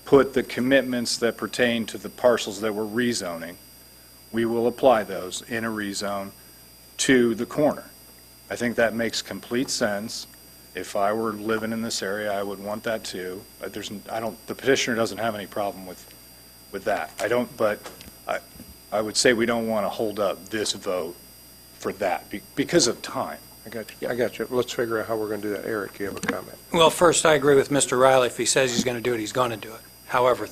Speaker 15: put the commitments that pertain to the parcels that we're rezoning, we will apply those in a rezone to the corner. I think that makes complete sense. If I were living in this area, I would want that too. The petitioner doesn't have any problem with that. But I would say we don't want to hold up this vote for that because of time.
Speaker 2: I got you. Let's figure out how we're going to do that. Eric, you have a comment?
Speaker 1: Well, first, I agree with Mr. Riley. If he says he's going to do it, he's going to do it. However,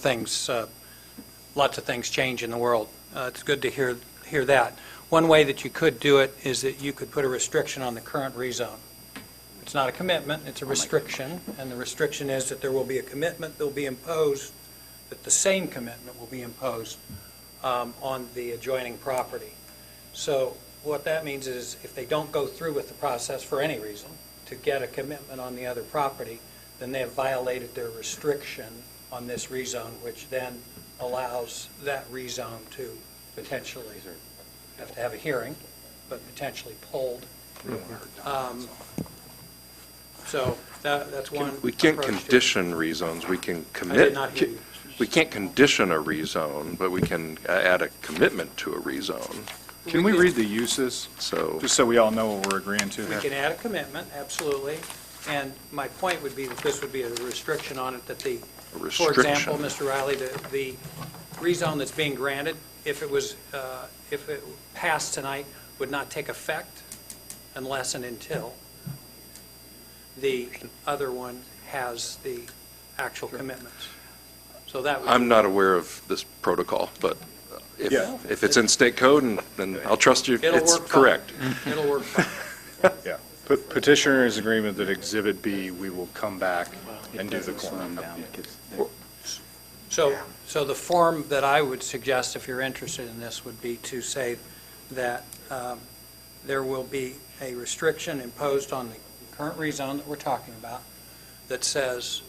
Speaker 1: lots of things change in the world. It's good to hear that. One way that you could do it is that you could put a restriction on the current rezone. It's not a commitment, it's a restriction, and the restriction is that there will be a commitment that will be imposed, that the same commitment will be imposed on the adjoining property. So what that means is if they don't go through with the process for any reason to get a commitment on the other property, then they have violated their restriction on this rezone, which then allows that rezone to potentially have to have a hearing, but potentially pulled. So that's one
Speaker 5: We can't
Speaker 1: approach to it.
Speaker 5: condition rezones, we can
Speaker 1: I
Speaker 5: commit.
Speaker 1: did not hear you.
Speaker 5: We can't condition a rezone, but we can add a commitment to a rezone.
Speaker 15: Can we read the uses,
Speaker 5: So,
Speaker 15: just so we all know what we're agreeing to
Speaker 1: We
Speaker 15: there?
Speaker 1: can add a commitment, absolutely, and my point would be that this would be a restriction on it, that for example, Mr. Riley, the rezone that's being granted, if it passed tonight, would not take effect unless and until the other one has the actual commitments. So that would
Speaker 5: I'm not aware of this protocol, but if it's in state code, then I'll trust you,
Speaker 1: It'll
Speaker 5: it's
Speaker 1: work fine.
Speaker 5: correct.
Speaker 1: It'll work fine.
Speaker 15: Yeah. Petitioner's agreement that Exhibit B, we will come back and do the corner.
Speaker 1: So the form that I would suggest, if you're interested in this, would be to say that there will be a restriction imposed on the current rezone that we're talking about that says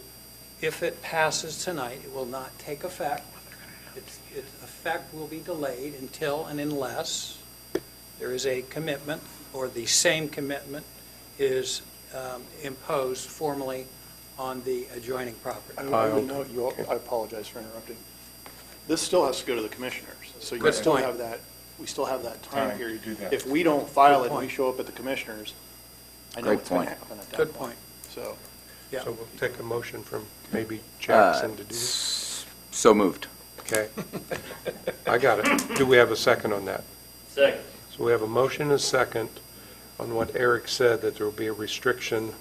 Speaker 1: if it passes tonight, it will not take effect. Its effect will be delayed until and unless there is a commitment or the same commitment is imposed formally on the adjoining property.
Speaker 8: I would note, I apologize for interrupting. This still has to go to the commissioners, so you
Speaker 1: Good
Speaker 8: still
Speaker 1: point.
Speaker 8: have that, we still have that time
Speaker 15: Time
Speaker 8: period.
Speaker 15: to do that.
Speaker 8: If we don't file
Speaker 1: Good
Speaker 8: it and we
Speaker 1: point.
Speaker 8: show up at the commissioners, I know
Speaker 13: Great
Speaker 8: what's going to
Speaker 13: point.
Speaker 8: happen at that
Speaker 1: Good
Speaker 8: point.
Speaker 1: point.
Speaker 8: So,
Speaker 1: Yeah.
Speaker 2: So we'll take a motion from maybe Jackson to do this.
Speaker 13: So moved.
Speaker 2: Okay. I got it. Do we have a second on that?
Speaker 6: Second.
Speaker 2: So we have a motion and a second on what Eric said, that there will be a restriction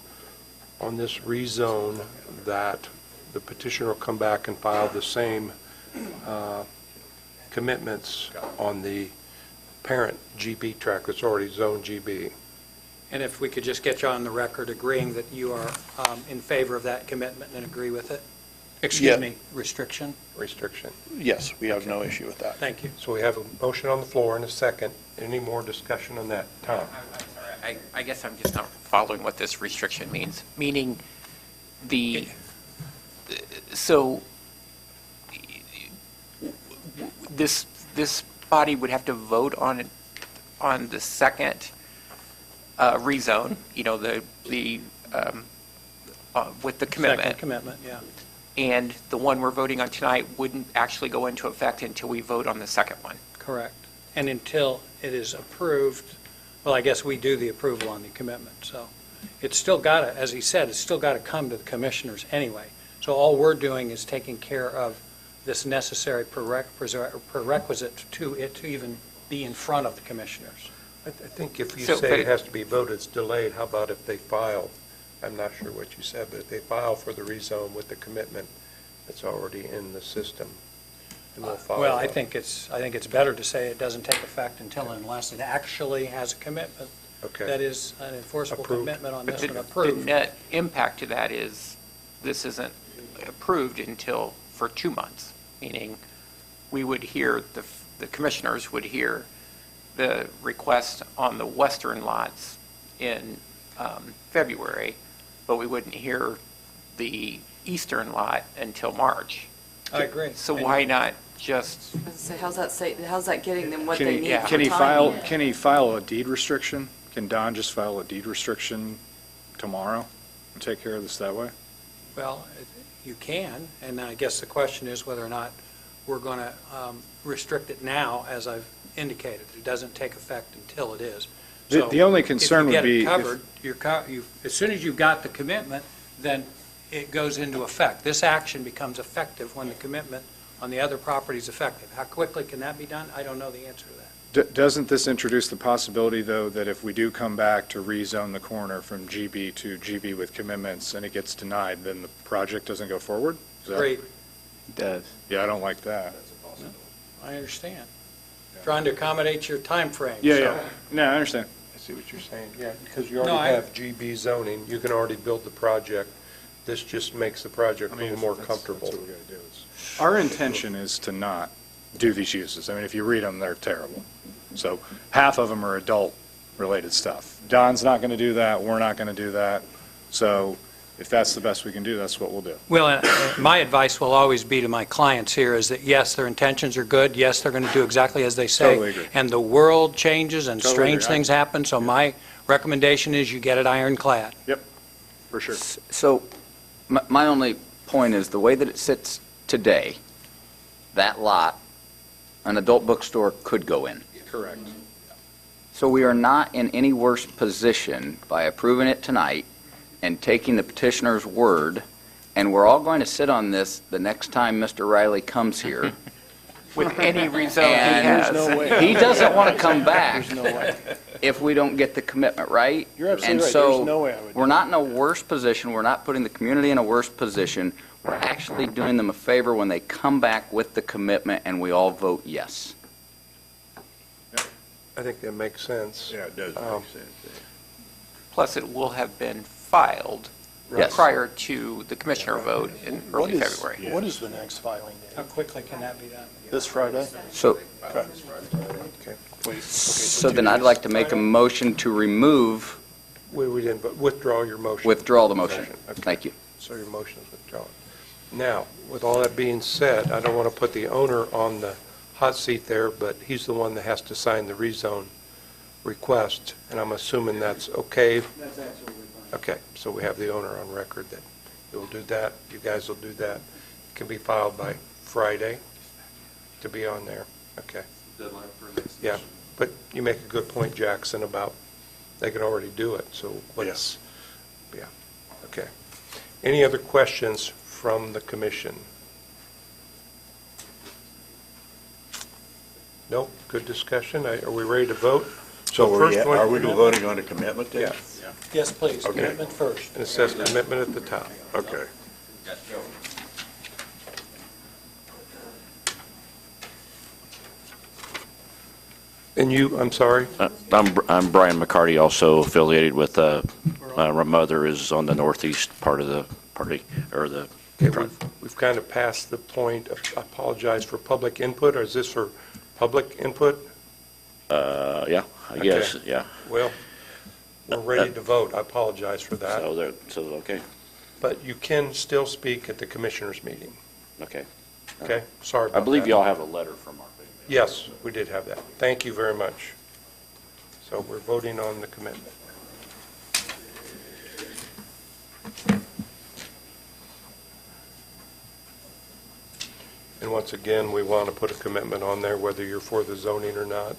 Speaker 2: on this rezone, that the petitioner will come back and file the same commitments on the parent GB tract that's already zoned GB.
Speaker 1: And if we could just get you on the record agreeing that you are in favor of that commitment and agree with it. Excuse me, restriction?
Speaker 2: Restriction.
Speaker 8: Yes, we have no issue with that.
Speaker 1: Thank you.
Speaker 2: So we have a motion on the floor and a second. Any more discussion on that? Tom?
Speaker 16: I'm sorry, I guess I'm just not following what this restriction means. Meaning so this body would have to vote on the second rezone, with the commitment.
Speaker 1: Second commitment, yeah.
Speaker 16: And the one we're voting on tonight wouldn't actually go into effect until we vote on the second one.
Speaker 1: Correct. And until it is approved, well, I guess we do the approval on the commitment, so it's still got to, as he said, it's still got to come to the commissioners anyway. So all we're doing is taking care of this necessary prerequisite to it to even be in front of the commissioners.
Speaker 2: I think if you
Speaker 16: So,
Speaker 2: say
Speaker 16: but
Speaker 2: it has to be voted, it's delayed, how about if they file, I'm not sure what you said, but if they file for the rezone with the commitment that's already in the system, and we'll follow
Speaker 1: Well, I
Speaker 2: up.
Speaker 1: think it's better to say it doesn't take effect until and unless it actually has a commitment
Speaker 2: Okay.
Speaker 1: that is an enforceable
Speaker 2: Approved.
Speaker 1: commitment on
Speaker 16: But
Speaker 1: this one
Speaker 16: the
Speaker 1: approved.
Speaker 16: net impact to that is this isn't approved until for 2 months, meaning we would hear, the commissioners would hear the request on the western lots in February, but we wouldn't hear the eastern lot until March.
Speaker 1: I agree.
Speaker 16: So why not just,
Speaker 3: So how's that getting them what
Speaker 15: Can
Speaker 3: they
Speaker 15: he,
Speaker 3: need for
Speaker 15: can he
Speaker 3: timing?
Speaker 15: can he file a deed restriction? Can Don just file a deed restriction tomorrow and take care of this that way?
Speaker 1: Well, you can, and I guess the question is whether or not we're going to restrict it now, as I've indicated. It doesn't take effect until it is. So
Speaker 15: The only concern would be
Speaker 1: if you get it covered, as soon as you've got the commitment, then it goes into effect. This action becomes effective when the commitment on the other property is effective. How quickly can that be done? I don't know the answer to that.
Speaker 15: Doesn't this introduce the possibility, though, that if we do come back to rezone the corner from GB to GB with commitments and it gets denied, then the project doesn't go forward? Is that-
Speaker 1: Great.
Speaker 13: It does.
Speaker 15: Yeah, I don't like that.
Speaker 1: I understand. Trying to accommodate your time frame.
Speaker 15: Yeah,
Speaker 1: so-
Speaker 15: yeah. No, I understand.
Speaker 2: I see what you're saying, yeah, because you
Speaker 1: No,
Speaker 2: already
Speaker 1: I-
Speaker 2: have GB zoning, you can already build the project. This just makes the project a little more comfortable.
Speaker 15: That's what we gotta do is- Our intention is to not do these uses. I mean, if you read them, they're terrible. So half of them are adult-related stuff. Don's not going to do that, we're not going to do that. So if that's the best we can do, that's what we'll do.
Speaker 1: Well, my advice will always be to my clients here is that, yes, their intentions are good, yes, they're going to do exactly as they say.
Speaker 15: Totally agree.
Speaker 1: And the world changes and
Speaker 15: Totally
Speaker 1: strange
Speaker 15: agree.
Speaker 1: things happen, so my recommendation is you get it ironclad.
Speaker 15: For sure.
Speaker 13: So my only point is the way that it sits today, that lot, an adult bookstore could go in.
Speaker 15: Correct.
Speaker 13: So we are not in any worse position by approving it tonight and taking the petitioner's word, and we're all going to sit on this the next time Mr. Riley comes here.
Speaker 16: with any rezone he has?
Speaker 13: And he doesn't want to come back if we don't get the commitment, right?
Speaker 8: You're absolutely
Speaker 13: And
Speaker 8: right.
Speaker 13: so
Speaker 8: There's no way I would.
Speaker 13: we're not in a worse position. We're not putting the community in a worse position. We're actually doing them a favor when they come back with the commitment and we all vote yes.
Speaker 2: I think that makes sense.
Speaker 6: Yeah, it does
Speaker 2: Um,
Speaker 6: make sense.
Speaker 16: Plus, it will have been filed
Speaker 13: Yes.
Speaker 16: prior to the commissioner vote in early February.
Speaker 8: What is the next filing
Speaker 1: How
Speaker 8: date?
Speaker 1: quickly can that be done?
Speaker 8: This Friday?
Speaker 13: So,
Speaker 2: Okay.
Speaker 13: so then I'd like to make a motion to remove,
Speaker 2: We didn't, but withdraw your motion.
Speaker 13: withdraw the motion.
Speaker 2: Okay.
Speaker 13: Thank you.
Speaker 2: So your motion is withdrawn. Now, with all that being said, I don't want to put the owner on the hot seat there, but he's the one that has to sign the rezone request, and I'm assuming that's okay?
Speaker 17: That's absolutely fine.
Speaker 2: Okay, so we have the owner on record that you'll do that, you guys will do that. It can be filed by Friday to be on there, okay.
Speaker 5: Deadline for next.
Speaker 2: Yeah, but you make a good point, Jackson, about they can already do it, so what's, yeah, okay. Any other questions from the commission? No, good discussion. Are we ready to vote?
Speaker 6: So
Speaker 2: first one-
Speaker 6: are we voting on a commitment then?
Speaker 2: Yeah,
Speaker 1: Yes, please,
Speaker 6: Okay.
Speaker 1: commitment first.
Speaker 2: and it says commitment at the top.
Speaker 6: Okay.
Speaker 2: And you, I'm sorry?
Speaker 18: I'm Brian McCarty, also affiliated with, my mother is on the northeast part of the party, or the
Speaker 2: Okay, we've kind of passed the point. Apologize for public input, or is this for public input?
Speaker 18: Yeah, I guess,
Speaker 2: Okay.
Speaker 18: yeah.
Speaker 2: Well, we're ready to vote. I apologize for that.
Speaker 18: So, okay,
Speaker 2: But you can still speak at the commissioners' meeting.
Speaker 18: okay.
Speaker 2: Okay? Sorry about
Speaker 18: I
Speaker 2: that.
Speaker 18: believe y'all have a letter from our.
Speaker 2: Yes, we did have that. Thank you very much. So we're voting on the commitment. And once again, we want to put a commitment on there whether you're for the zoning or not.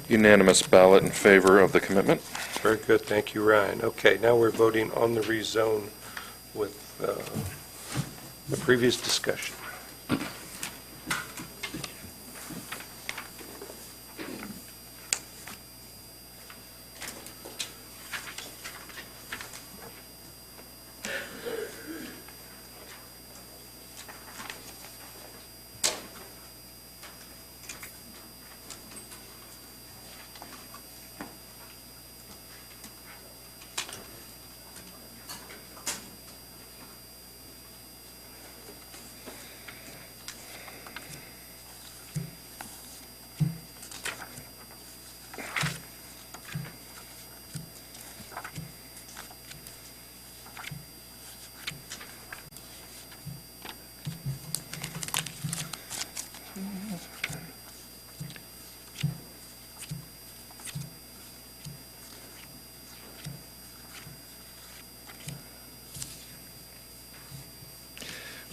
Speaker 5: Unanimous ballot in favor of the commitment.
Speaker 2: Very good, thank you, Ryan. Okay, now we're voting on the rezone with the previous discussion.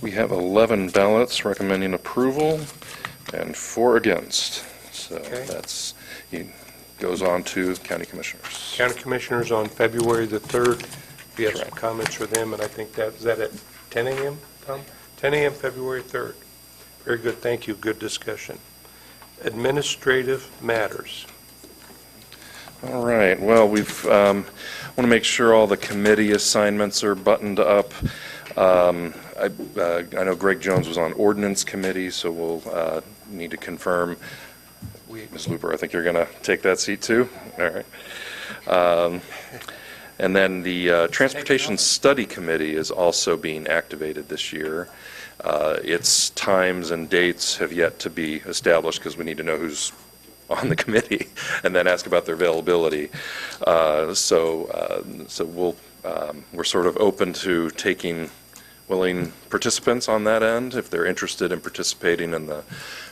Speaker 5: We have 11 ballots recommending approval and 4 against. So
Speaker 2: Okay.
Speaker 5: that's, it goes on to county commissioners.
Speaker 2: County Commissioners on February the 3rd. We have
Speaker 5: That's
Speaker 2: some comments for them, and I think is that at 10 a.m., Tom? 10 a.m., February 3rd. Very good, thank you, good discussion. Administrative matters.
Speaker 5: All right, well, we've, want to make sure all the committee assignments are buttoned up. I know Greg Jones was on ordinance committee, so we'll need to confirm. Ms. Luper, I think you're going to take that seat too? All right. And then the Transportation Study Committee is also being activated this year. Its times and dates have yet to be established because we need to know who's on the committee and then ask about their availability. So we're sort of open to taking willing participants on that end if they're interested in participating in the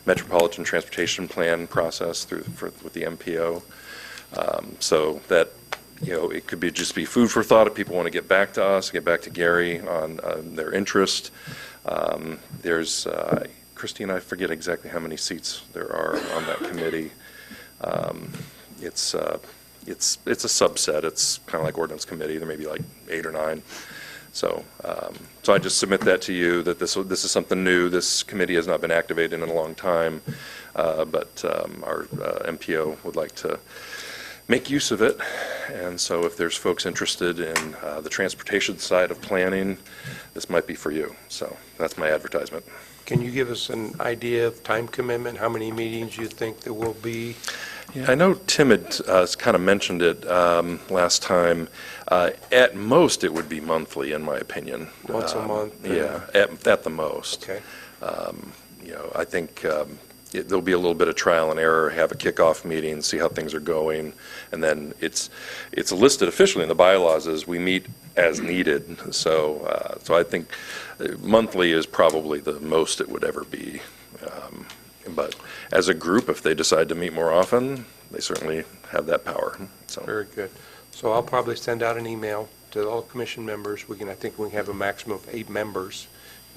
Speaker 5: Metropolitan Transportation Plan process with the MPO. So that, it could just be food for thought if people want to get back to us, get back to Gary on their interest. There's, Christine, I forget exactly how many seats there are on that committee. It's a subset. It's kind of like ordinance committee. There may be like 8 or 9. So I just submit that to you, that this is something new. This committee has not been activated in a long time, but our MPO would like to make use of it. And so if there's folks interested in the transportation side of planning, this might be for you. So that's my advertisement.
Speaker 2: Can you give us an idea of time commitment, how many meetings you think there will be?
Speaker 5: Yeah, I know Tim had kind of mentioned it last time. At most, it would be monthly, in my opinion.
Speaker 2: Once a month?
Speaker 5: Yeah, at the most.
Speaker 2: Okay.
Speaker 5: I think there'll be a little bit of trial and error, have a kickoff meeting, see how things are going, and then it's listed officially in the bylaws as we meet as needed. So I think monthly is probably the most it would ever be. But as a group, if they decide to meet more often, they certainly have that power. So.
Speaker 2: Very good. So I'll probably send out an email to all commission members. I think we can have a maximum of 8 members.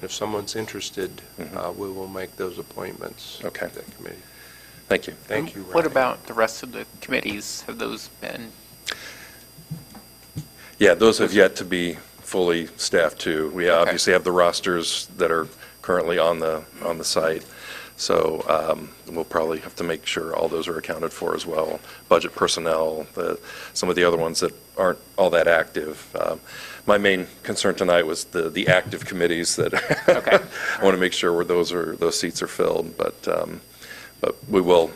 Speaker 2: If someone's interested, we will make those appointments.
Speaker 5: Okay.
Speaker 2: To that committee.
Speaker 5: Thank you.
Speaker 2: Thank you, Ryan.
Speaker 16: What about the rest of the committees? Have those been?
Speaker 5: Yeah, those have yet to be fully staffed too. We obviously have the rosters that are currently on the site. So we'll probably have to make sure all those are accounted for as well. Budget personnel, some of the other ones that aren't all that active. My main concern tonight was the active committees that I want to make sure where those seats are filled. But we will,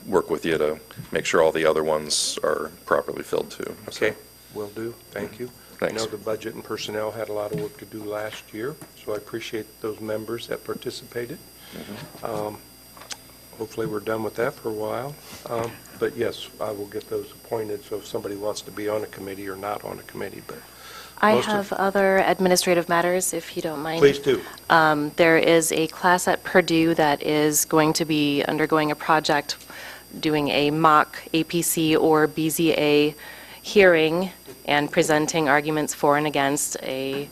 Speaker 5: work with you to make sure all the other ones are properly filled too.
Speaker 2: Okay, will do. Thank you.
Speaker 5: Thanks.
Speaker 2: I know the budget and personnel had a lot of work to do last year, so I appreciate those members that participated. Hopefully, we're done with that for a while. But yes, I will get those appointed, so if somebody wants to be on a committee or not on a committee, but
Speaker 7: I
Speaker 2: most of-
Speaker 7: have other administrative matters, if you don't mind.
Speaker 2: please do.
Speaker 7: There is a class at Purdue that is going to be undergoing a project, doing a mock APC or BZA hearing and presenting arguments for and against a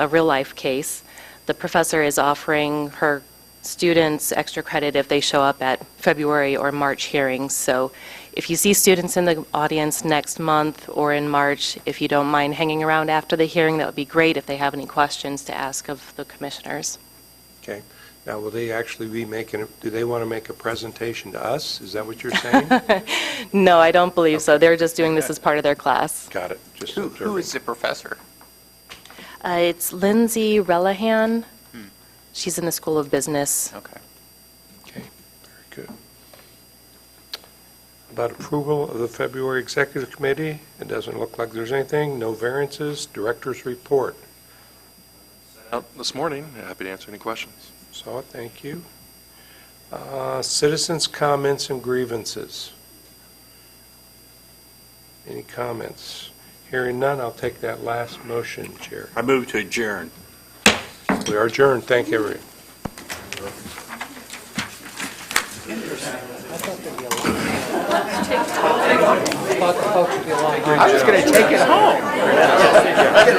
Speaker 7: real-life case. The professor is offering her students extra credit if they show up at February or March hearings. So if you see students in the audience next month or in March, if you don't mind hanging around after the hearing, that would be great if they have any questions to ask of the commissioners.
Speaker 2: Okay. Now, will they actually be do they want to make a presentation to us? Is that what you're saying?
Speaker 7: No, I don't believe so. They're just doing this as part of their class.
Speaker 2: Got it. Just
Speaker 16: Who
Speaker 2: observing.
Speaker 16: is the professor?
Speaker 7: It's Lindsay Relihan. She's in the School of Business.
Speaker 16: Okay.
Speaker 2: Okay, very good. About approval of the February Executive Committee, it doesn't look like there's anything. No variances. Director's report.
Speaker 5: Out this morning, happy to answer any questions.
Speaker 2: Saw it, thank you. Citizens' comments and grievances. Any comments? Hearing none, I'll take that last motion, Chair.
Speaker 6: I move to adjourn.
Speaker 2: We are adjourned. Thank you, everyone.
Speaker 16: I was going to take it home.